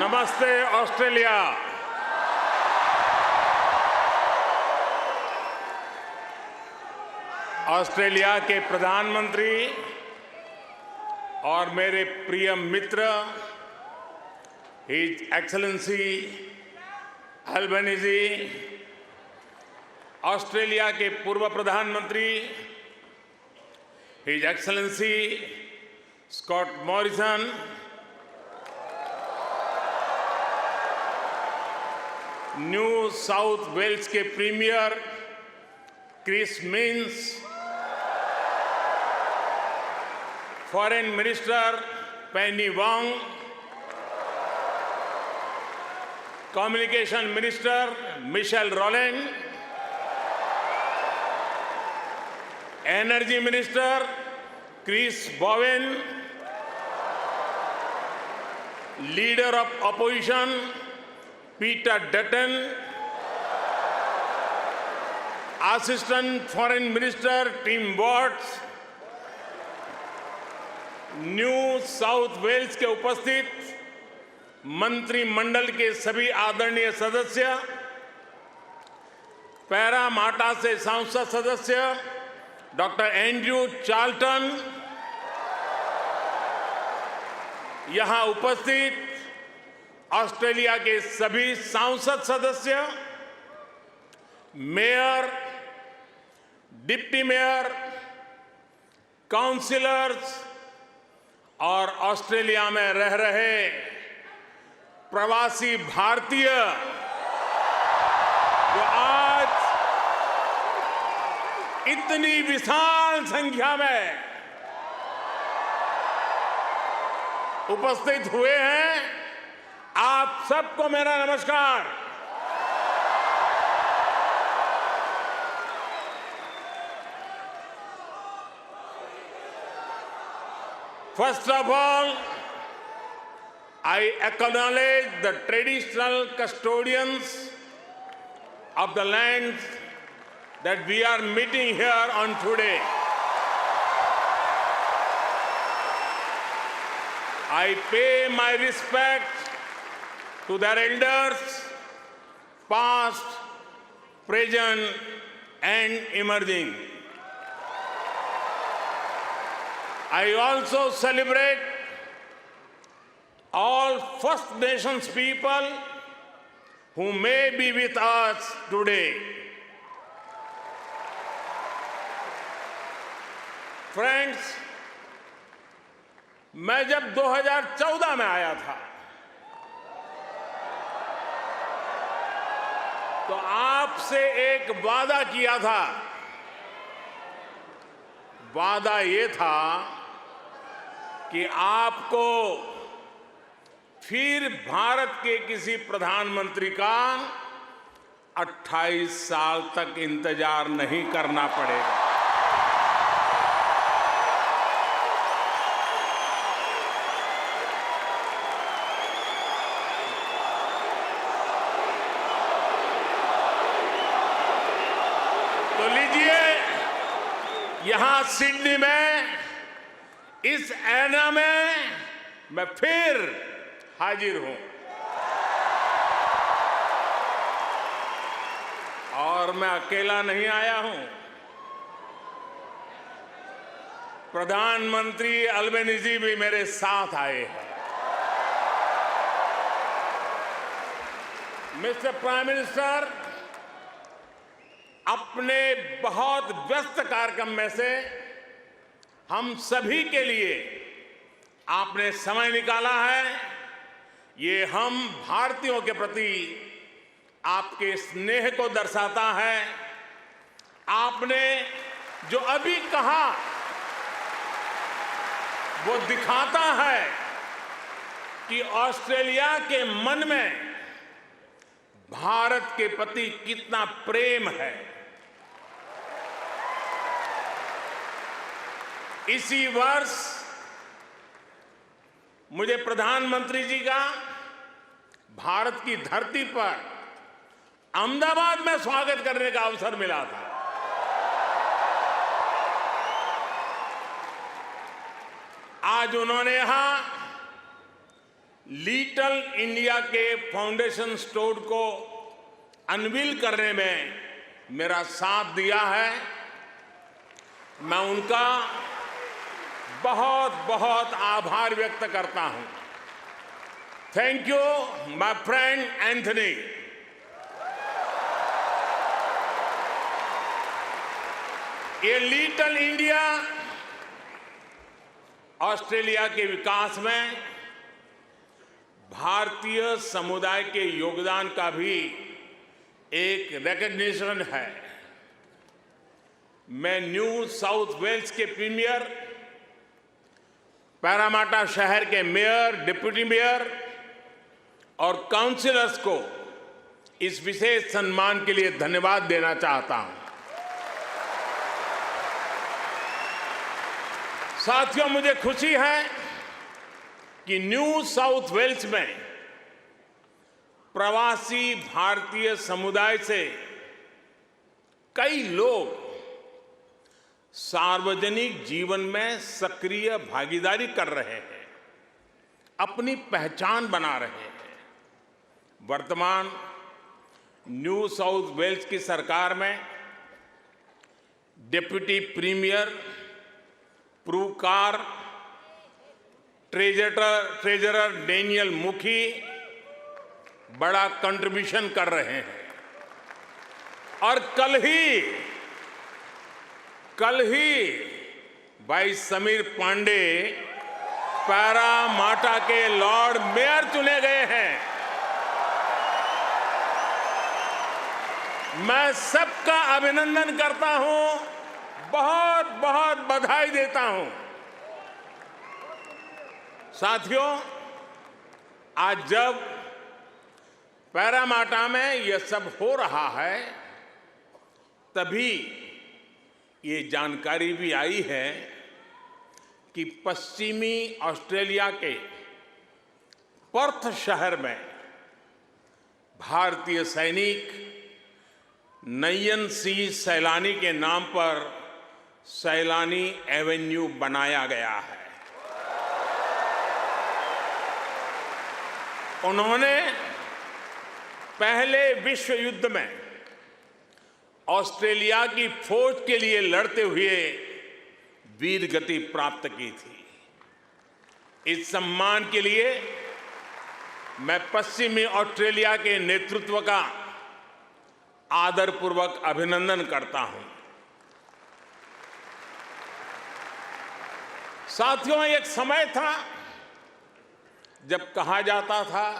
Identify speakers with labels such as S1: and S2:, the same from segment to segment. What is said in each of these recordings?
S1: नमस्ते Australia. Australia के प्रधानमंत्री और मेरे प्रिय मित्र हिज एक्सेलेंसी अल्बनीज़ी, ऑस्ट्रेलिया के पूर्व प्रधानमंत्री his excellency Scott Morrison, New South Wales के premier Chris Minns, foreign minister Penny Wong, communication minister Michelle Rowland, energy minister Chris Bowen, leader of opposition Peter Dutton, assistant foreign minister Tim Watts, New South Wales के उपस्थित मंत्रिमंडल के सभी आदरणीय सदस्य, Parramatta से सांसद सदस्य डॉक्टर एंड्रयू चार्ल्टन, यहां उपस्थित ऑस्ट्रेलिया के सभी सांसद सदस्य, मेयर, डिप्टी मेयर, काउंसिलर्स और ऑस्ट्रेलिया में रह रहे प्रवासी भारतीय जो आज इतनी विशाल संख्या में उपस्थित हुए हैं, आप सबको मेरा नमस्कार। First of all, I acknowledge the traditional custodians of the lands that we are meeting here on today. I pay my respect to their elders, past, present, and emerging. I also celebrate all First Nations people who may be with us today. Friends, मैं जब 2014 में आया था तो आपसे एक वादा किया था। वादा ये था कि आपको फिर भारत के किसी प्रधानमंत्री का 28 साल तक इंतजार नहीं करना पड़ेगा। तो लीजिए, यहां सिडनी में इस ऐना में मैं फिर हाजिर हूं और मैं अकेला नहीं आया हूं। प्रधानमंत्री अल्बनीज़ी भी मेरे साथ आए हैं। मिस्टर प्राइम मिनिस्टर, अपने बहुत व्यस्त कार्यक्रम में से हम सभी के लिए आपने समय निकाला है। ये हम भारतीयों के प्रति आपके स्नेह को दर्शाता है। आपने जो अभी कहा वो दिखाता है कि ऑस्ट्रेलिया के मन में भारत के प्रति कितना प्रेम है। इसी वर्ष मुझे प्रधानमंत्री जी का भारत की धरती पर अहमदाबाद में स्वागत करने का अवसर मिला था। आज उन्होंने यहां लिटिल इंडिया के फाउंडेशन स्टोर को अनवील करने में मेरा साथ दिया है, मैं उनका बहुत बहुत आभार व्यक्त करता हूं। Thank you my friend Anthony. ये लिटिल इंडिया ऑस्ट्रेलिया के विकास में भारतीय समुदाय के योगदान का भी एक रिकॉग्निशन है। मैं न्यू साउथ वेल्स के प्रीमियर, पैरामाटा शहर के मेयर, डिप्टी मेयर और काउंसिलर्स को इस विशेष सम्मान के लिए धन्यवाद देना चाहता हूं। साथियों, मुझे खुशी है कि न्यू साउथ वेल्स में प्रवासी भारतीय समुदाय से कई लोग सार्वजनिक जीवन में सक्रिय भागीदारी कर रहे हैं, अपनी पहचान बना रहे हैं। वर्तमान न्यू साउथ वेल्स की सरकार में डिप्टी प्रीमियर, प्रूकार, ट्रेजरर डेनियल मुखी बड़ा कंट्रीब्यूशन कर रहे हैं। और कल ही भाई समीर पांडे पैरामाटा के लॉर्ड मेयर चुने गए हैं। मैं सबका अभिनंदन करता हूं, बहुत बहुत बधाई देता हूं। साथियों, आज जब पैरामाटा में यह सब हो रहा है, तभी ये जानकारी भी आई है कि पश्चिमी ऑस्ट्रेलिया के पर्थ शहर में भारतीय सैनिक नयन सिंह सैलानी के नाम पर सैलानी एवेन्यू बनाया गया है। उन्होंने पहले विश्व युद्ध में ऑस्ट्रेलिया की फौज के लिए लड़ते हुए वीर गति प्राप्त की थी। इस सम्मान के लिए मैं पश्चिमी ऑस्ट्रेलिया के नेतृत्व का आदरपूर्वक अभिनंदन करता हूं। साथियों, एक समय था जब कहा जाता था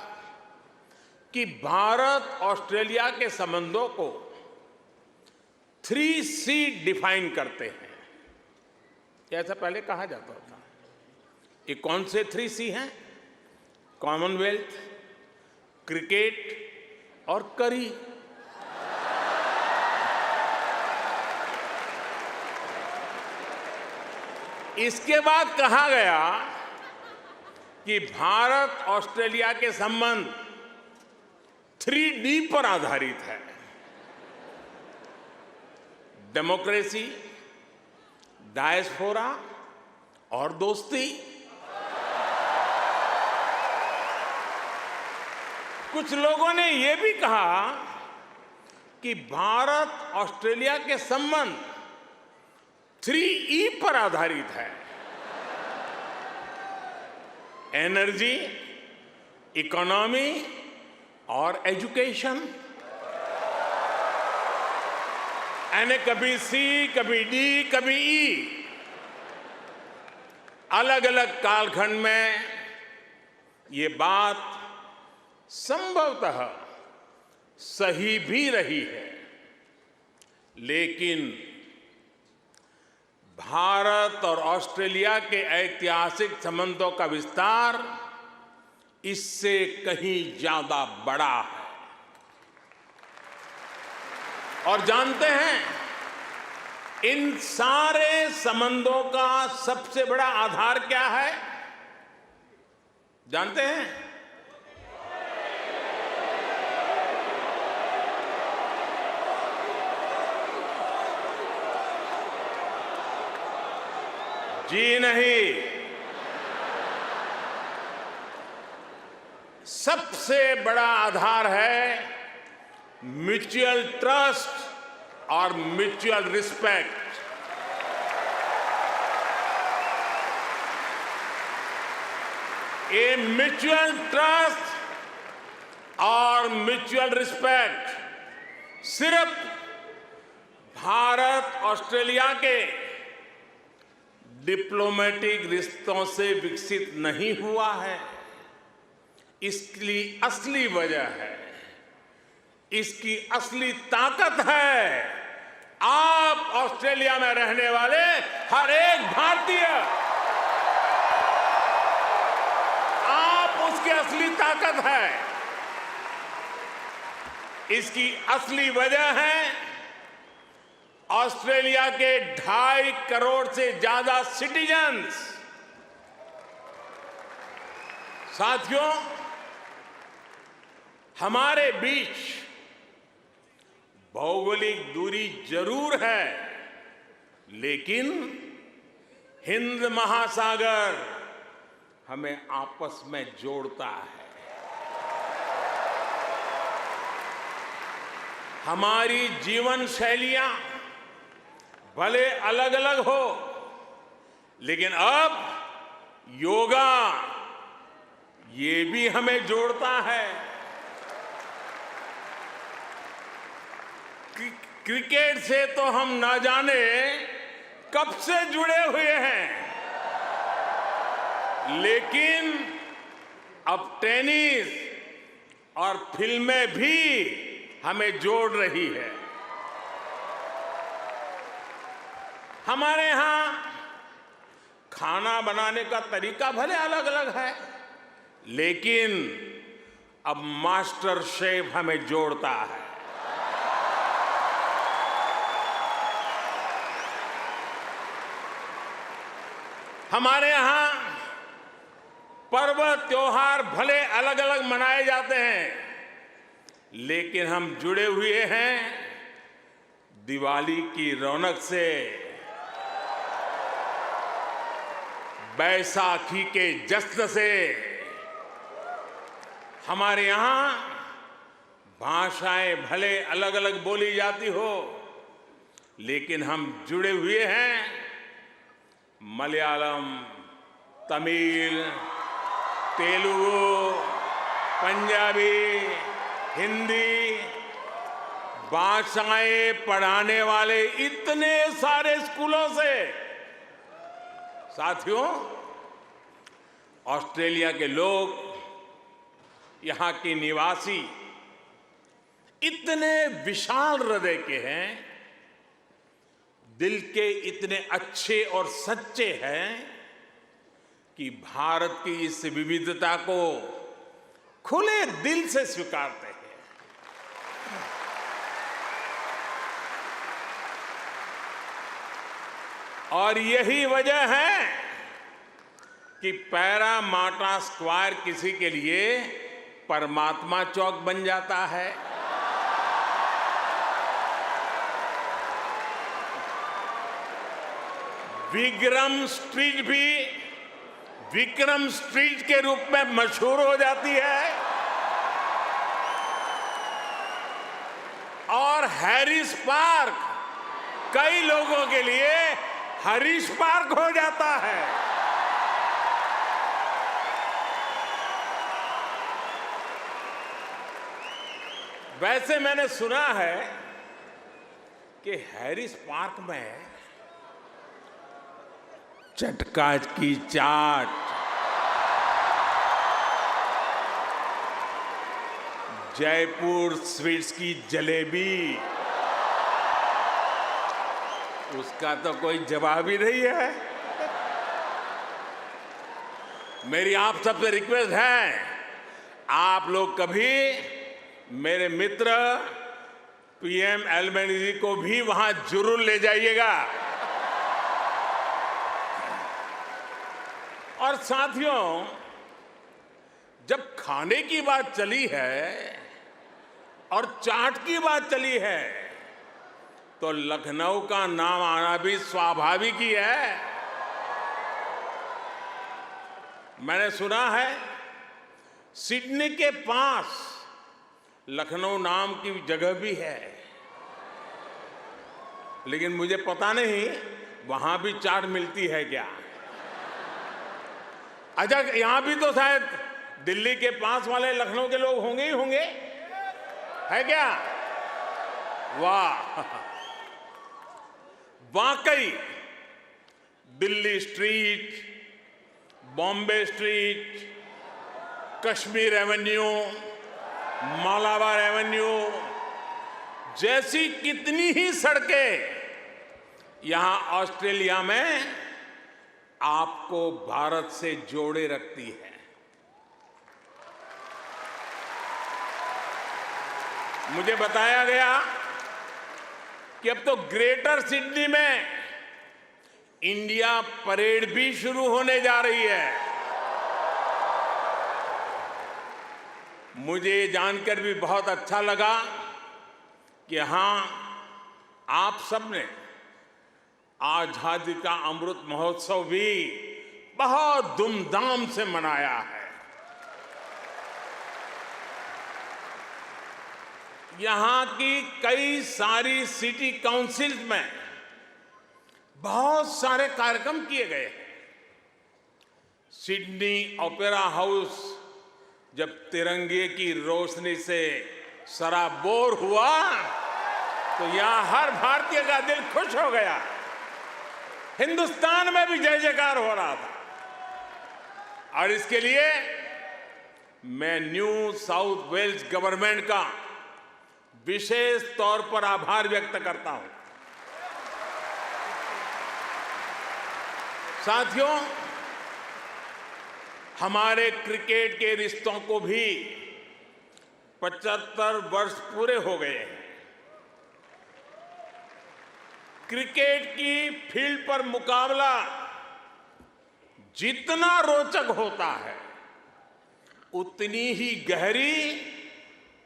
S1: कि भारत ऑस्ट्रेलिया के संबंधों को 3C डिफाइन करते हैं, ऐसा पहले कहा जाता था। ये कौन से 3C हैं? कॉमनवेल्थ, क्रिकेट और करी। इसके बाद कहा गया कि भारत ऑस्ट्रेलिया के संबंध 3D पर आधारित है। डेमोक्रेसी, डायस्पोरा और दोस्ती। कुछ लोगों ने यह भी कहा कि भारत ऑस्ट्रेलिया के संबंध 3E पर आधारित है। एनर्जी, इकोनॉमी और एजुकेशन। यानी कभी C, कभी D, कभी E। अलग अलग कालखंड में ये बात संभवतः सही भी रही है, लेकिन भारत और ऑस्ट्रेलिया के ऐतिहासिक संबंधों का विस्तार इससे कहीं ज्यादा बड़ा है। और जानते हैं, इन सारे संबंधों का सबसे बड़ा आधार क्या है? जानते हैं? जी नहीं, सबसे बड़ा आधार है म्यूचुअल ट्रस्ट और म्यूचुअल रिस्पेक्ट। ये म्यूचुअल ट्रस्ट और म्यूचुअल रिस्पेक्ट सिर्फ भारत ऑस्ट्रेलिया के डिप्लोमेटिक रिश्तों से विकसित नहीं हुआ है। इसकी असली वजह है, इसकी असली ताकत है आप ऑस्ट्रेलिया में रहने वाले हर एक भारतीय। आप उसकी असली ताकत है। इसकी असली वजह है ऑस्ट्रेलिया के 2.5 करोड़ से ज्यादा सिटीजन्स। साथियों, हमारे बीच भौगोलिक दूरी जरूर है, लेकिन हिंद महासागर हमें आपस में जोड़ता है। हमारी जीवन शैलियां भले अलग अलग हो, लेकिन अब योगा ये भी हमें जोड़ता है। क्रिकेट से तो हम ना जाने कब से जुड़े हुए हैं, लेकिन अब टेनिस और फिल्में भी हमें जोड़ रही है। हमारे यहां खाना बनाने का तरीका भले अलग अलग है, लेकिन अब मास्टर शेफ हमें जोड़ता है। हमारे यहां पर्व त्योहार भले अलग अलग मनाए जाते हैं, लेकिन हम जुड़े हुए हैं दिवाली की रौनक से, बैसाखी के जश्न से। हमारे यहां भाषाएं भले अलग अलग बोली जाती हो, लेकिन हम जुड़े हुए हैं मलयालम, तमिल, तेलुगु, पंजाबी, हिंदी भाषाएं पढ़ाने वाले इतने सारे स्कूलों से। साथियों, ऑस्ट्रेलिया के लोग, यहां के निवासी इतने विशाल हृदय के हैं, दिल के इतने अच्छे और सच्चे हैं कि भारत की इस विविधता को खुले दिल से स्वीकारते हैं। और यही वजह है कि पैरामाटा स्क्वायर किसी के लिए परमात्मा चौक बन जाता है। विक्रम स्ट्रीट भी विक्रम स्ट्रीट के रूप में मशहूर हो जाती है, और हैरिस पार्क कई लोगों के लिए हरीश पार्क हो जाता है। वैसे मैंने सुना है कि हैरिस पार्क में चटका की चाट, जयपुर स्वीट्स की जलेबी, उसका तो कोई जवाब ही नहीं है। मेरी आप सबसे रिक्वेस्ट है, आप लोग कभी मेरे मित्र पीएम एल्बनीज़ी को भी वहां जरूर ले जाइएगा। और साथियों, जब खाने की बात चली है और चाट की बात चली है, तो लखनऊ का नाम आना भी स्वाभाविक ही है। मैंने सुना है सिडनी के पास लखनऊ नाम की जगह भी है, लेकिन मुझे पता नहीं वहां भी चाट मिलती है क्या। अच्छा, यहां भी तो शायद दिल्ली के पास वाले लखनऊ के लोग होंगे ही होंगे, है क्या? वाह, वाकई Delhi street, Bombay street, Kashmir Avenue, Malabar Avenue जैसी कितनी ही सड़कें यहां ऑस्ट्रेलिया में आपको भारत से जोड़े रखती है। मुझे बताया गया कि अब तो ग्रेटर सिडनी में इंडिया परेड भी शुरू होने जा रही है। मुझे जानकर भी बहुत अच्छा लगा कि हाँ, आप सबने आजादी का अमृत महोत्सव भी बहुत धूमधाम से मनाया है। यहां की कई सारी सिटी काउंसिल्स में बहुत सारे कार्यक्रम किए गए हैं। सिडनी ओपेरा हाउस जब तिरंगे की रोशनी से सराबोर हुआ तो यहां हर भारतीय का दिल खुश हो गया। हिंदुस्तान में भी जय जयकार हो रहा था। और इसके लिए मैं न्यू साउथ वेल्स गवर्नमेंट का विशेष तौर पर आभार व्यक्त करता हूं। साथियों, हमारे क्रिकेट के रिश्तों को भी 75 वर्ष पूरे हो गए हैं। क्रिकेट की फील्ड पर मुकाबला जितना रोचक होता है, उतनी ही गहरी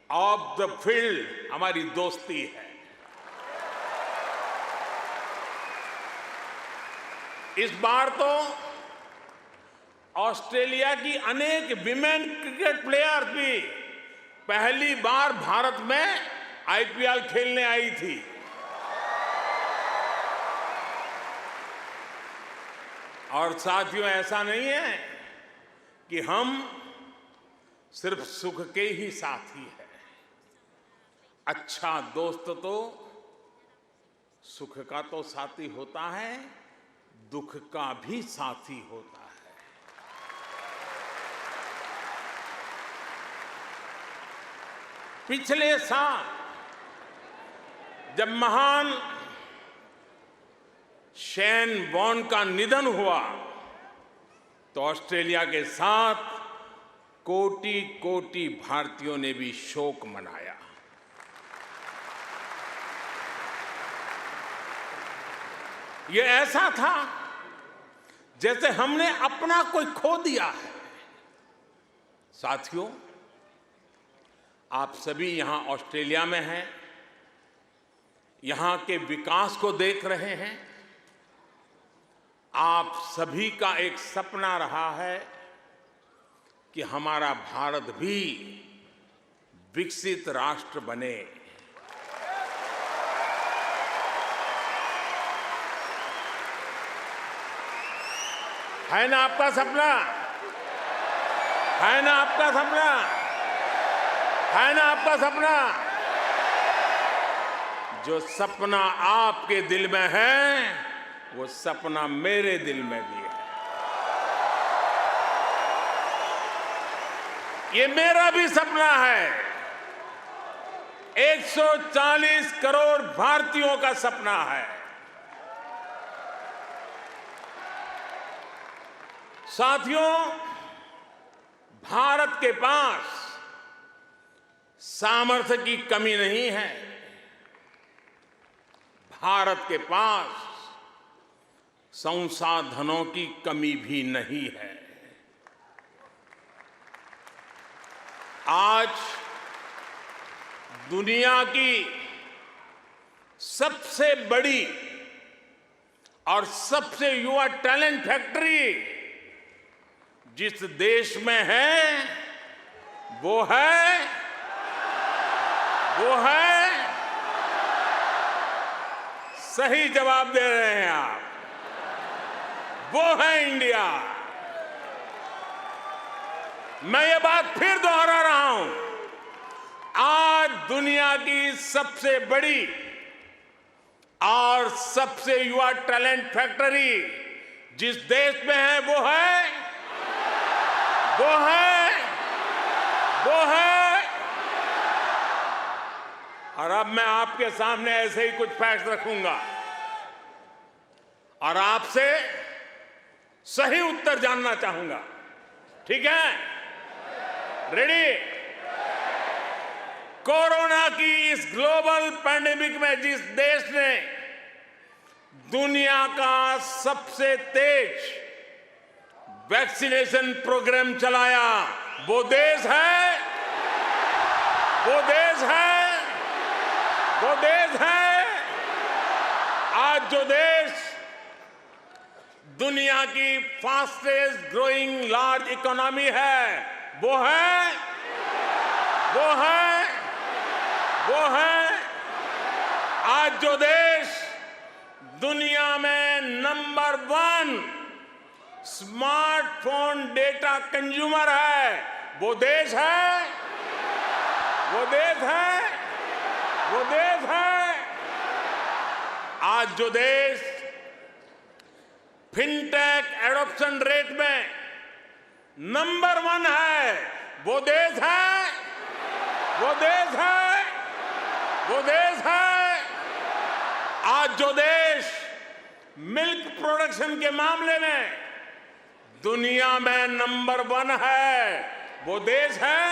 S1: ऑफ द फील्ड हमारी दोस्ती है। इस बार तो ऑस्ट्रेलिया की अनेक विमेन क्रिकेट प्लेयर भी पहली बार भारत में आईपीएल खेलने आई थी। और साथियों, ऐसा नहीं है कि हम सिर्फ सुख के ही साथी हैं। अच्छा दोस्त तो सुख का तो साथी होता है, दुख का भी साथी होता है। पिछले साल जब महान शेन वॉर्न का निधन हुआ तो ऑस्ट्रेलिया के साथ कोटि कोटि भारतीयों ने भी शोक मनाया। ये ऐसा था जैसे हमने अपना कोई खो दिया है। साथियों, आप सभी यहां ऑस्ट्रेलिया में हैं, यहां के विकास को देख रहे हैं। आप सभी का एक सपना रहा है कि हमारा भारत भी विकसित राष्ट्र बने। है ना आपका सपना? है ना आपका सपना? है ना आपका सपना? जो सपना आपके दिल में है, वो सपना मेरे दिल में भी है। ये मेरा भी सपना है। 140 करोड़ भारतीयों का सपना है। साथियों, भारत के पास सामर्थ्य की कमी नहीं है। भारत के पास संसाधनों की कमी भी नहीं है। आज दुनिया की सबसे बड़ी और सबसे युवा टैलेंट फैक्ट्री जिस देश में है, वो है सही जवाब दे रहे हैं आप, वो है इंडिया। मैं ये बात फिर दोहरा रहा हूं, आज दुनिया की सबसे बड़ी और सबसे युवा टैलेंट फैक्ट्री जिस देश में है वो है। और अब मैं आपके सामने ऐसे ही कुछ फैक्ट रखूंगा और आपसे सही उत्तर जानना चाहूंगा, ठीक है? रेडी? कोरोना की इस ग्लोबल पैंडेमिक में जिस देश ने दुनिया का सबसे तेज वैक्सीनेशन प्रोग्राम चलाया, वो देश है आज जो देश दुनिया की फास्टेस्ट ग्रोइंग लार्ज इकोनॉमी है, वो है आज जो देश दुनिया में नंबर 1 स्मार्टफोन डेटा कंज्यूमर है, वो देश है आज जो देश फिनटेक एडॉप्शन रेट में नंबर 1 है, वो देश है आज जो देश मिल्क प्रोडक्शन के मामले में दुनिया में नंबर 1 है, वो देश है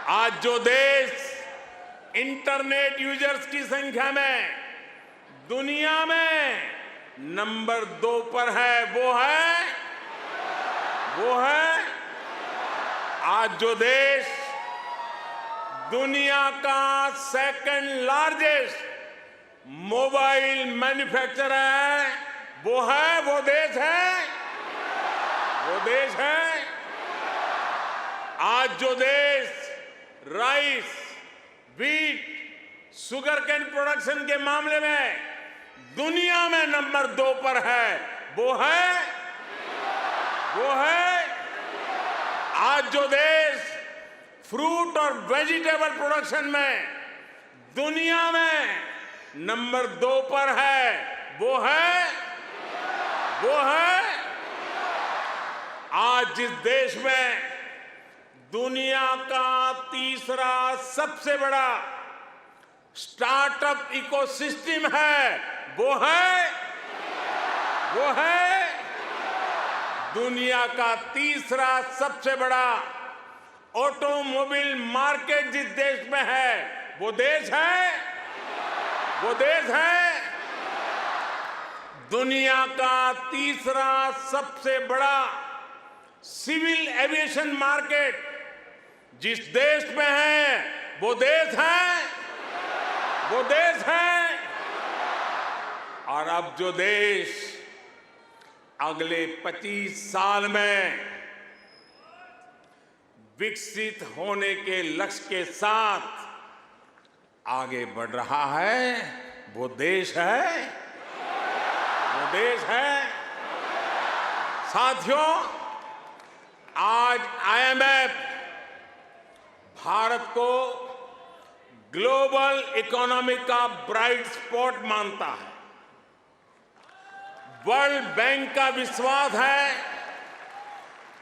S1: आज जो देश इंटरनेट यूजर्स की संख्या में दुनिया में नंबर 2 पर है, वो है आज जो देश दुनिया का सेकंड लार्जेस्ट मोबाइल मैन्युफैक्चरर है, वो देश है आज जो देश rice, wheat, sugarcane production के मामले में दुनिया में नंबर 2 पर है, वो है आज जो देश फ्रूट और वेजिटेबल प्रोडक्शन में दुनिया में नंबर 2 पर है, वो है आज जिस देश में दुनिया का तीसरा सबसे बड़ा स्टार्टअप इकोसिस्टम है, वो है दुनिया का तीसरा सबसे बड़ा ऑटोमोबाइल मार्केट जिस देश में है, वो देश है दुनिया का तीसरा सबसे बड़ा सिविल एविएशन मार्केट जिस देश में है, वो देश है और अब जो देश अगले 25 साल में विकसित होने के लक्ष्य के साथ आगे बढ़ रहा है, वो देश है साथियों, आज IMF भारत को ग्लोबल इकोनॉमी का ब्राइट स्पॉट मानता है। वर्ल्ड बैंक का विश्वास है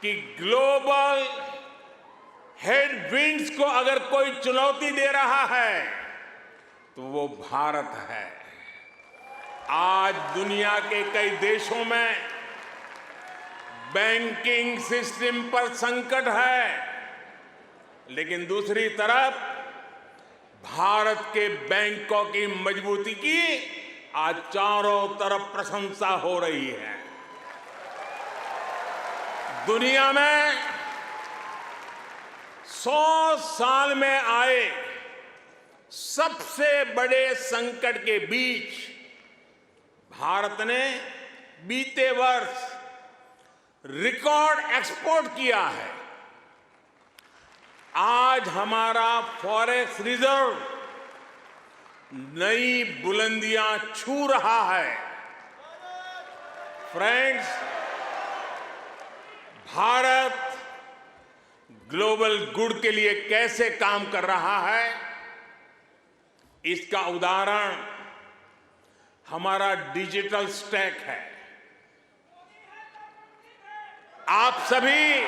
S1: कि ग्लोबल हेडविंड्स को अगर कोई चुनौती दे रहा है तो वो भारत है। आज दुनिया के कई देशों में बैंकिंग सिस्टम पर संकट है, लेकिन दूसरी तरफ भारत के बैंकों की मजबूती की आज चारों तरफ प्रशंसा हो रही है। दुनिया में 100 साल में आए सबसे बड़े संकट के बीच भारत ने बीते वर्ष रिकॉर्ड एक्सपोर्ट किया है। आज हमारा फॉरेक्स रिजर्व नई बुलंदियां छू रहा है। फ्रेंड्स, भारत ग्लोबल गुड के लिए कैसे काम कर रहा है, इसका उदाहरण हमारा डिजिटल स्टैक है। आप सभी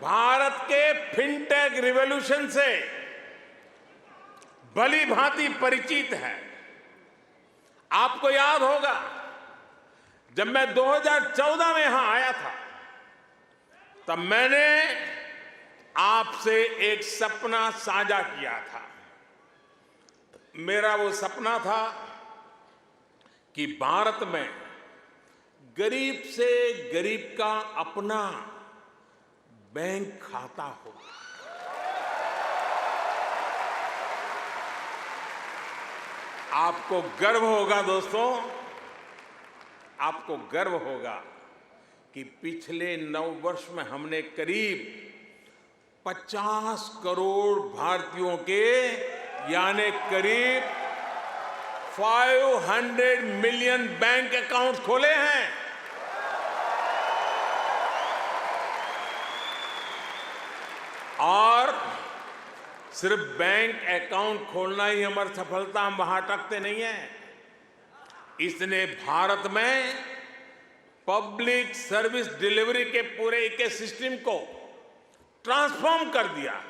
S1: भारत के फिनटेक रिवॉल्यूशन से भली भांति परिचित हैं। आपको याद होगा, जब मैं 2014 में यहां आया था, तब मैंने आपसे एक सपना साझा किया था। मेरा वो सपना था कि भारत में गरीब से गरीब का अपना बैंक खाता हो। आपको गर्व होगा दोस्तों, आपको गर्व होगा कि पिछले 9 वर्ष में हमने करीब 50 करोड़ भारतीयों के यानी करीब 500 मिलियन बैंक अकाउंट खोले हैं। और सिर्फ बैंक अकाउंट खोलना ही हमारी सफलता, हम वहां अटकते नहीं हैं। इसने भारत में पब्लिक सर्विस डिलीवरी के पूरे इकोसिस्टम को ट्रांसफॉर्म कर दिया है।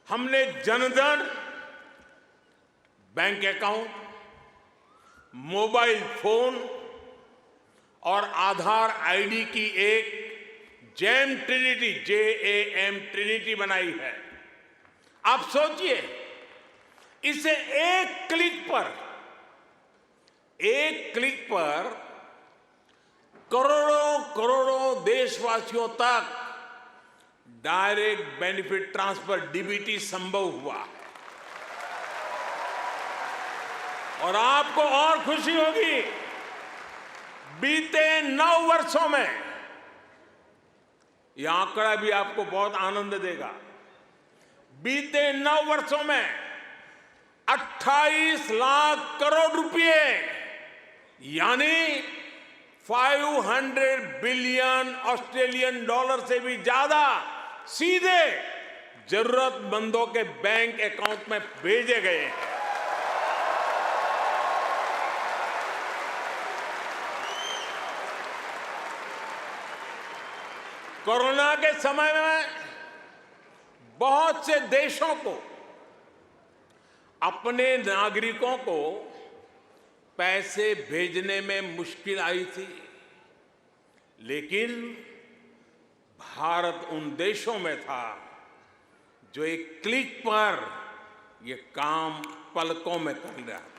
S1: हमने Jan Dhan bank account, mobile phone और आधार आईडी की एक जैम ट्रिनिटी, JAM ट्रिनिटी बनाई है। आप सोचिए, इसे एक क्लिक पर करोड़ों करोड़ों देशवासियों तक डायरेक्ट बेनिफिट ट्रांसफर DBT संभव हुआ है। और आपको और खुशी होगी, बीते 9 वर्षों में, यह आंकड़ा भी आपको बहुत आनंद देगा, बीते 9 वर्षों में 28 लाख करोड़ रुपए यानी 500 बिलियन ऑस्ट्रेलियन डॉलर से भी ज्यादा सीधे जरूरतमंदों के बैंक अकाउंट में भेजे गए हैं। कोरोना के समय में बहुत से देशों को अपने नागरिकों को पैसे भेजने में मुश्किल आई थी, लेकिन भारत उन देशों में था जो एक क्लिक पर ये काम पलकों में कर रहा था।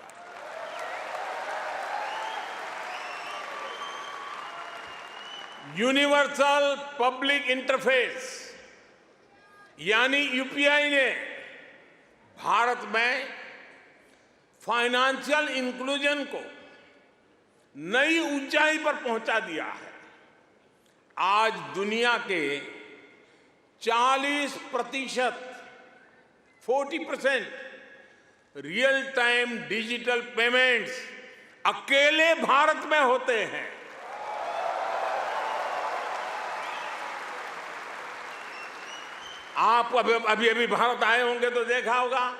S1: यूनिवर्सल पब्लिक इंटरफेस यानी UPI ने भारत में फाइनेंशियल इंक्लूजन को नई ऊंचाई पर पहुंचा दिया है। आज दुनिया के 40% रियल टाइम डिजिटल पेमेंट्स अकेले भारत में होते हैं। आप अभी भारत आए होंगे तो देखा होगा,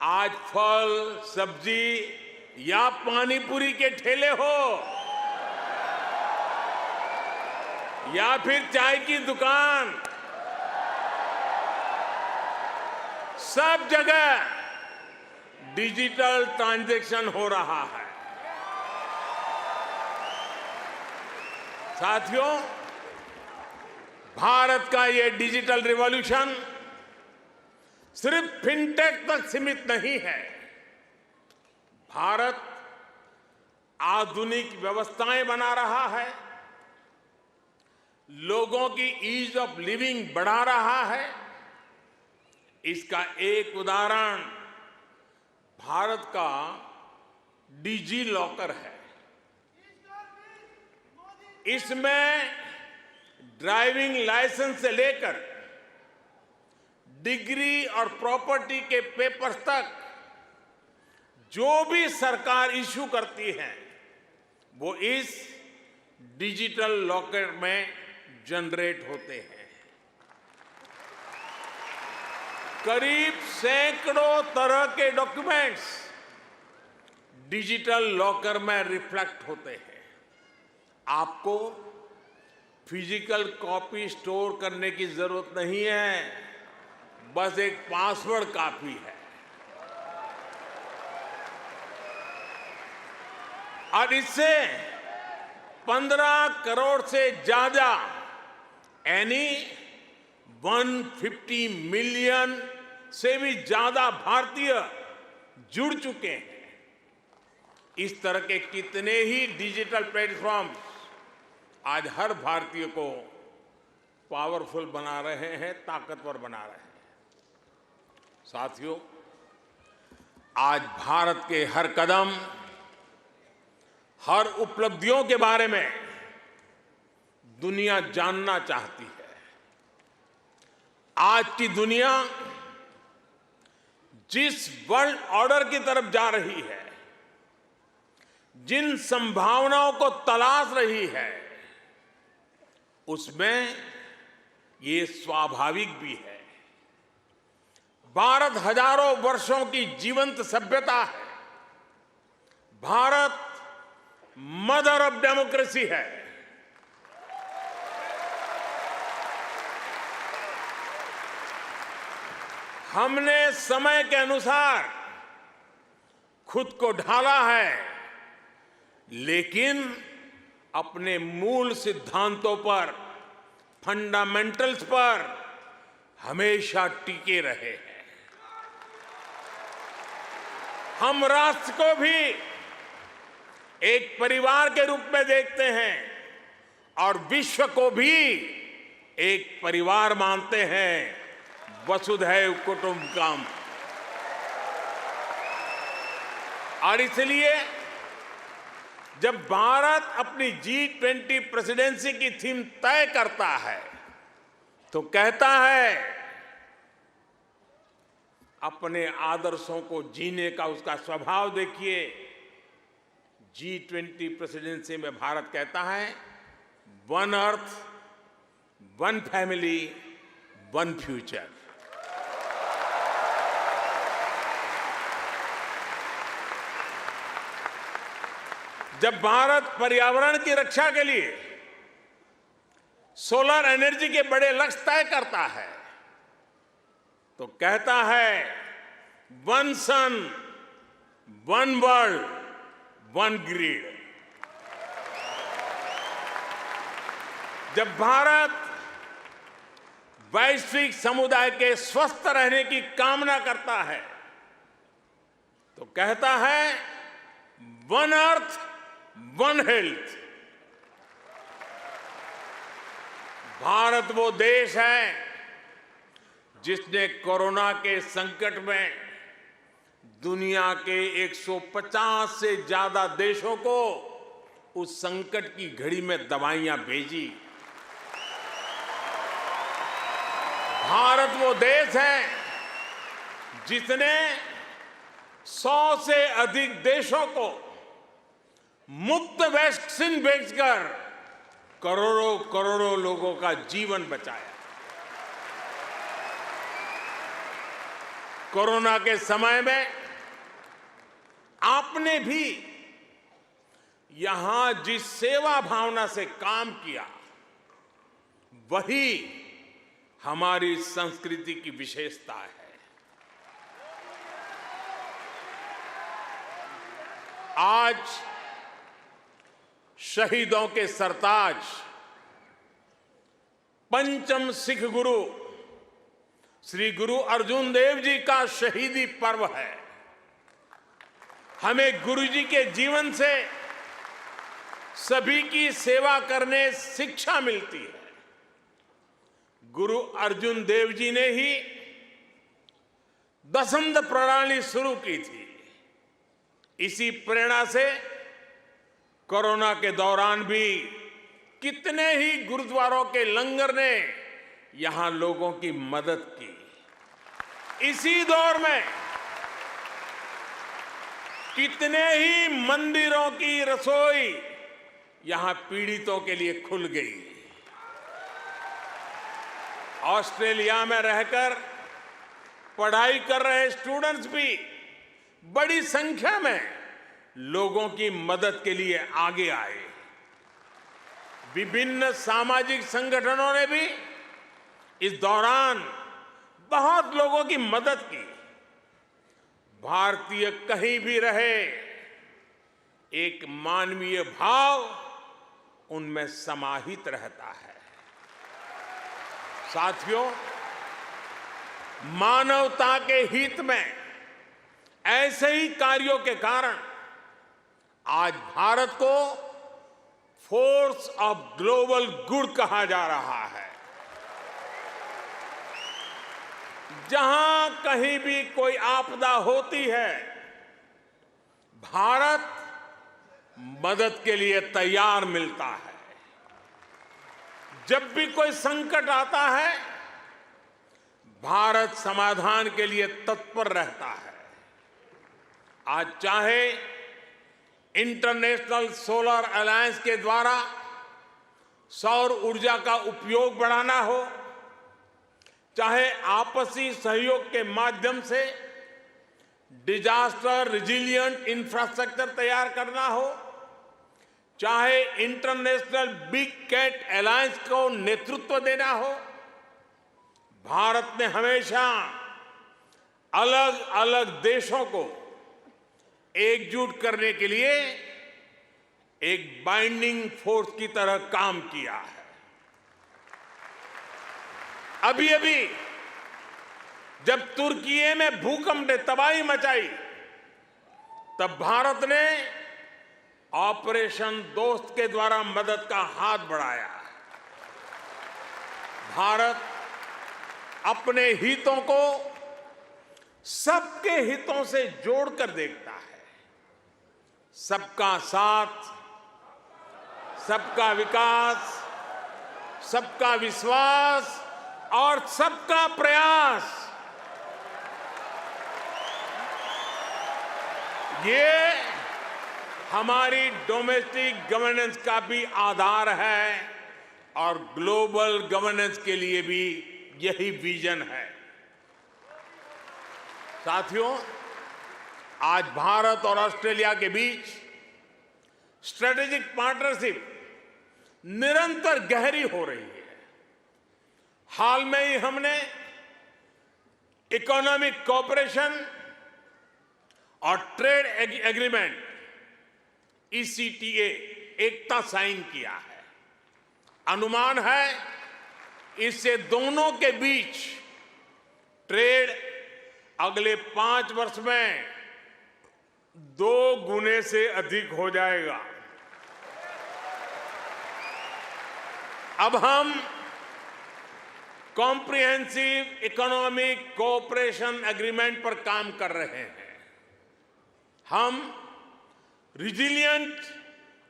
S1: आज फल, सब्जी या पानी पूरी के ठेले हो या फिर चाय की दुकान, सब जगह डिजिटल ट्रांजैक्शन हो रहा है। साथियों, भारत का ये डिजिटल रिवॉल्यूशन सिर्फ फिनटेक तक सीमित नहीं है। भारत आधुनिक व्यवस्थाएं बना रहा है, लोगों की ईज ऑफ लिविंग बढ़ा रहा है। इसका एक उदाहरण भारत का डिजी लॉकर है। इसमें ड्राइविंग लाइसेंस से लेकर डिग्री और प्रॉपर्टी के पेपर्स तक जो भी सरकार इश्यू करती है वो इस डिजिटल लॉकर में जनरेट होते हैं। करीब सैकड़ों तरह के डॉक्यूमेंट्स डिजिटल लॉकर में रिफ्लेक्ट होते हैं। आपको फिजिकल कॉपी स्टोर करने की जरूरत नहीं है, बस एक पासवर्ड काफी है। और इससे 15 करोड़ से ज्यादा यानी 150 मिलियन से भी ज्यादा भारतीय जुड़ चुके हैं। इस तरह के कितने ही डिजिटल प्लेटफॉर्म आज हर भारतीय को पावरफुल बना रहे हैं, ताकतवर बना रहे हैं। साथियों, आज भारत के हर कदम, हर उपलब्धियों के बारे में दुनिया जानना चाहती है। आज की दुनिया जिस वर्ल्ड ऑर्डर की तरफ जा रही है, जिन संभावनाओं को तलाश रही है, उसमें ये स्वाभाविक भी है। भारत हजारों वर्षों की जीवंत सभ्यता है। भारत मदर ऑफ डेमोक्रेसी है। हमने समय के अनुसार खुद को ढाला है, लेकिन अपने मूल सिद्धांतों पर, फंडामेंटल्स पर हमेशा टिके रहे हैं। हम राष्ट्र को भी एक परिवार के रूप में देखते हैं और विश्व को भी एक परिवार मानते हैं। वसुधैव कुटुंबकम। और इसलिए जब भारत अपनी G20 प्रेसिडेंसी की थीम तय करता है तो कहता है अपने आदर्शों को जीने का उसका स्वभाव देखिए। G20 प्रेसिडेंसी में भारत कहता है one earth, one family, one future. जब भारत पर्यावरण की रक्षा के लिए सोलर एनर्जी के बड़े लक्ष्य तय करता है तो कहता है वन सन, वन वर्ल्ड, वन ग्रिड। जब भारत वैश्विक समुदाय के स्वस्थ रहने की कामना करता है तो कहता है one earth, one health. Bharat वो देश है जिसने कोरोना के संकट में दुनिया के 150 से ज्यादा देशों को उस संकट की घड़ी में दवाइयां भेजी। भारत वो देश है जिसने 100 से अधिक देशों को मुफ्त वैक्सीन भेजकर करोड़ों करोड़ों लोगों का जीवन बचाया। कोरोना के समय में आपने भी यहां जिस सेवा भावना से काम किया वही हमारी संस्कृति की विशेषता है। आज शहीदों के सरताज पंचम सिख गुरु श्री गुरु अर्जुन देव जी का शहीदी पर्व है। हमें गुरु जी के जीवन से सभी की सेवा करने शिक्षा मिलती है। गुरु अर्जुन देव जी ने ही दसंध प्रणाली शुरू की थी। इसी प्रेरणा से कोरोना के दौरान भी कितने ही गुरुद्वारों के लंगर ने यहां लोगों की मदद की। इसी दौर में कितने ही मंदिरों की रसोई यहां पीड़ितों के लिए खुल गई। ऑस्ट्रेलिया में रहकर पढ़ाई कर रहे स्टूडेंट्स भी बड़ी संख्या में लोगों की मदद के लिए आगे आए। विभिन्न सामाजिक संगठनों ने भी इस दौरान बहुत लोगों की मदद की। भारतीय कहीं भी रहे, एक मानवीय भाव उनमें समाहित रहता है। साथियों, मानवता के हित में ऐसे ही कार्यों के कारण आज भारत को फोर्स ऑफ ग्लोबल गुड कहा जा रहा है। जहां कहीं भी कोई आपदा होती है, भारत मदद के लिए तैयार मिलता है। जब भी कोई संकट आता है, भारत समाधान के लिए तत्पर रहता है। आज चाहे इंटरनेशनल सोलर अलायंस के द्वारा सौर ऊर्जा का उपयोग बढ़ाना हो, चाहे आपसी सहयोग के माध्यम से डिजास्टर रिजिलिएंट इंफ्रास्ट्रक्चर तैयार करना हो, चाहे इंटरनेशनल बिग कैट अलायंस को नेतृत्व देना हो, भारत ने हमेशा अलग अलग देशों को एकजुट करने के लिए एक बाइंडिंग फोर्स की तरह काम किया है। अभी अभी जब तुर्की में भूकंप ने तबाही मचाई, तब भारत ने ऑपरेशन दोस्त के द्वारा मदद का हाथ बढ़ाया। भारत अपने हितों को सबके हितों से जोड़कर देखता है। सबका साथ, सबका विकास, सबका विश्वास और सबका प्रयास, ये हमारी डोमेस्टिक गवर्नेंस का भी आधार है और ग्लोबल गवर्नेंस के लिए भी यही विजन है। साथियों, आज भारत और ऑस्ट्रेलिया के बीच स्ट्रेटेजिक पार्टनरशिप निरंतर गहरी हो रही है। हाल में ही हमने इकोनॉमिक कोऑपरेशन और ट्रेड एग्रीमेंट ECTA एकता साइन किया है। अनुमान है इससे दोनों के बीच ट्रेड अगले 5 वर्ष में 2 गुने से अधिक हो जाएगा। अब हम कॉम्प्रिहेंसिव इकोनॉमिक कोऑपरेशन एग्रीमेंट पर काम कर रहे हैं। हम रिजिलिएंट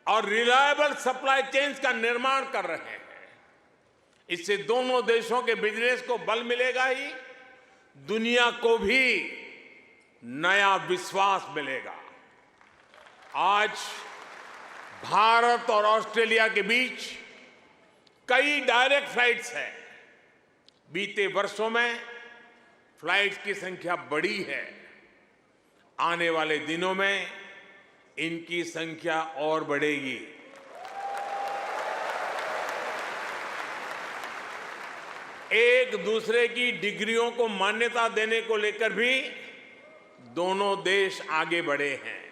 S1: और रिलायबल सप्लाई चेन्स का निर्माण कर रहे हैं। इससे दोनों देशों के बिजनेस को बल मिलेगा ही, दुनिया को भी नया विश्वास मिलेगा। आज भारत और ऑस्ट्रेलिया के बीच कई डायरेक्ट फ्लाइट्स हैं। बीते वर्षों में फ्लाइट्स की संख्या बढ़ी है। आने वाले दिनों में इनकी संख्या और बढ़ेगी। एक दूसरे की डिग्रियों को मान्यता देने को लेकर भी दोनों देश आगे बढ़े हैं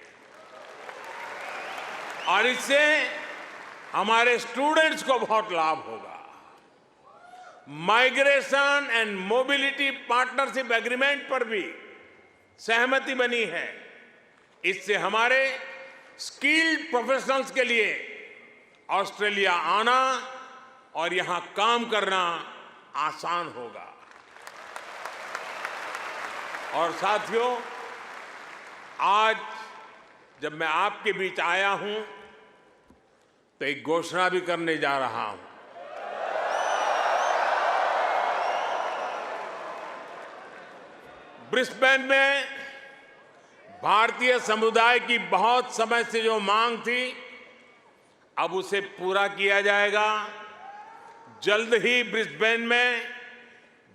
S1: और इससे हमारे स्टूडेंट्स को बहुत लाभ होगा। Migration and mobility partnership agreement पर भी सहमति बनी है। इससे हमारे स्किल्ड प्रोफेशनल्स के लिए ऑस्ट्रेलिया आना और यहां काम करना आसान होगा। और साथियों, आज जब मैं आपके बीच आया हूं तो एक घोषणा भी करने जा रहा हूं। ब्रिस्बेन में भारतीय समुदाय की बहुत समय से जो मांग थी, अब उसे पूरा किया जाएगा। जल्द ही ब्रिस्बेन में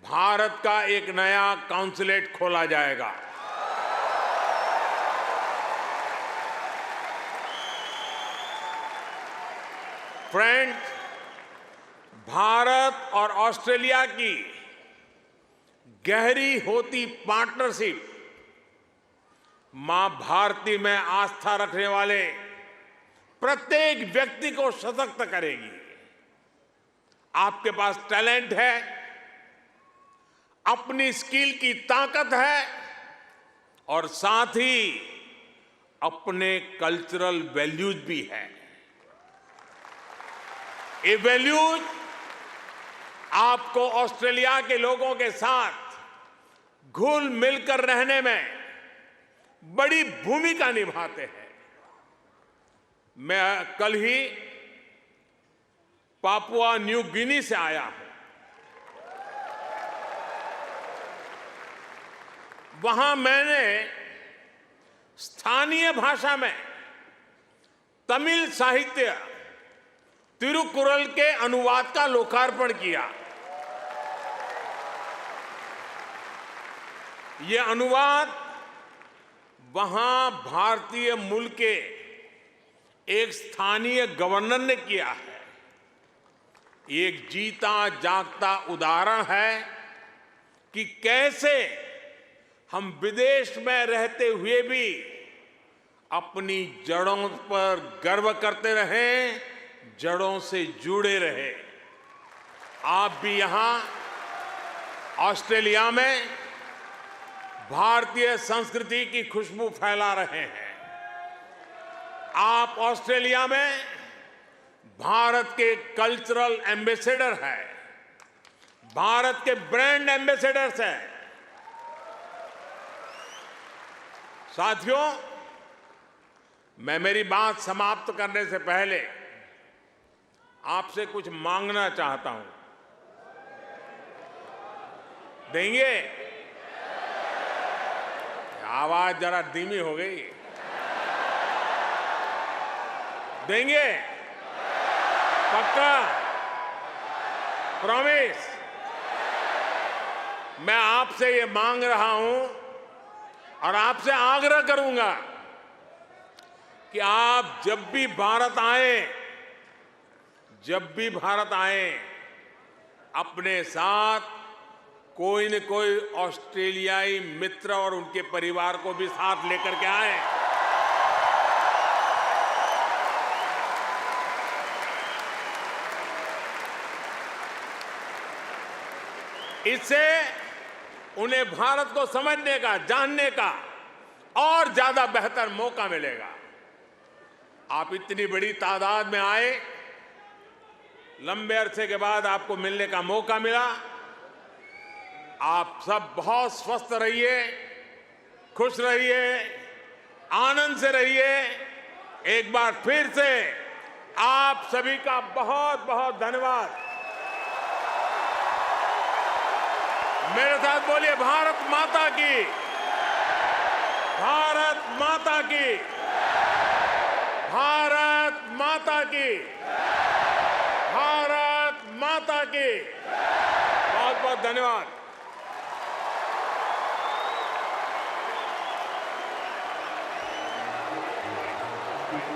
S1: भारत का एक नया कॉन्सुलेट खोला जाएगा। फ्रेंड्स, भारत और ऑस्ट्रेलिया की गहरी होती पार्टनरशिप मां भारती में आस्था रखने वाले प्रत्येक व्यक्ति को सशक्त करेगी। आपके पास टैलेंट है, अपनी स्किल की ताकत है और साथ ही अपने कल्चरल वैल्यूज भी है। ये वैल्यूज आपको ऑस्ट्रेलिया के लोगों के साथ घुल मिलकर रहने में बड़ी भूमिका निभाते हैं। मैं कल ही पापुआ न्यू गिनी से आया हूं। वहां मैंने स्थानीय भाषा में तमिल साहित्य तिरुकुरल के अनुवाद का लोकार्पण किया। ये अनुवाद वहां भारतीय मूल के एक स्थानीय गवर्नर ने किया है। एक जीता जागता उदाहरण है कि कैसे हम विदेश में रहते हुए भी अपनी जड़ों पर गर्व करते रहें, जड़ों से जुड़े रहे। आप भी यहां ऑस्ट्रेलिया में भारतीय संस्कृति की खुशबू फैला रहे हैं। आप ऑस्ट्रेलिया में भारत के कल्चरल एम्बेसडर हैं, भारत के ब्रांड एम्बेसडर्स हैं। साथियों, मैं मेरी बात समाप्त करने से पहले आपसे कुछ मांगना चाहता हूं। देंगे? आवाज जरा धीमी हो गई। देंगे? पक्का? प्रॉमिस? मैं आपसे ये मांग रहा हूं और आपसे आग्रह करूंगा कि आप जब भी भारत आए, अपने साथ कोई न कोई ऑस्ट्रेलियाई मित्र और उनके परिवार को भी साथ लेकर के आए। इससे उन्हें भारत को समझने का, जानने का और ज्यादा बेहतर मौका मिलेगा। आप इतनी बड़ी तादाद में आए, लंबे अरसे के बाद आपको मिलने का मौका मिला। आप सब बहुत स्वस्थ रहिए, खुश रहिए, आनंद से रहिए। एक बार फिर से आप सभी का बहुत बहुत धन्यवाद। मेरे साथ बोलिए, भारत माता की, भारत माता की, भारत माता की, भारत माता की। बहुत बहुत धन्यवाद।